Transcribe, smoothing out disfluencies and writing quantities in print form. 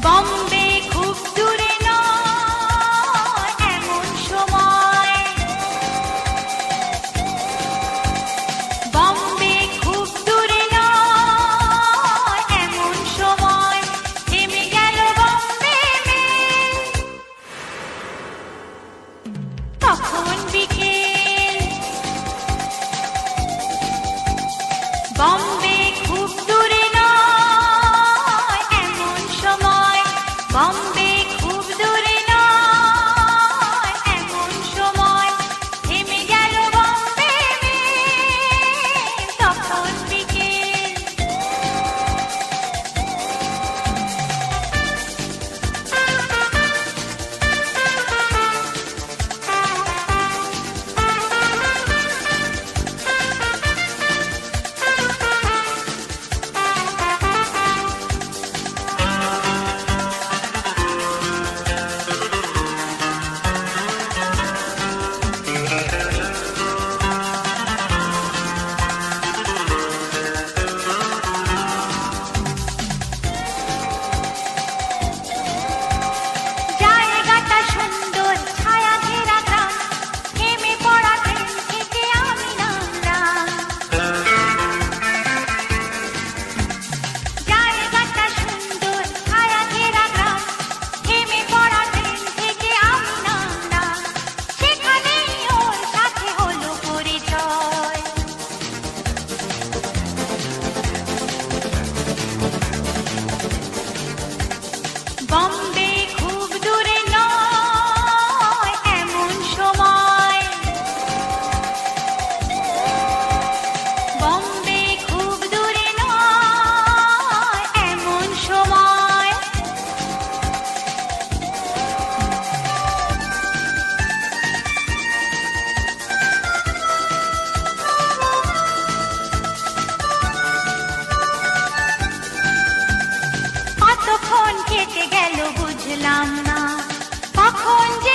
বম্বে খুব দূরে নয় এমন সময়, বম্বে খুব দূরে নয় এমন সময়, থেমে গেল বম্বে মেল। তখন বিকেল, বম্বে খুব দূরে নয় এমন সময়, বম্বে খুব দূরে নয় এমন সময়, থেমে গেল বম্বে মেল। তখন বিকেল, জায়গাটা সুন্দর ছায়া ঘেরা গ্রাম, থেমে পড়া ট্রেন থেকে আমি নামলাম। জায়গাটা সুন্দর ছায়া ঘেরা গ্রাম, থেমে পড়া ট্রেন থেকে আমি নামলাম। সেখানেই ওর সাথে হলো পরিচয়। বম্বে খুব দূরে নয় এমন সময়, বম্বে খুব দূরে নয় এমন সময়, কতক্ষণ কেটে গেল বুঝলাম না, কখন যে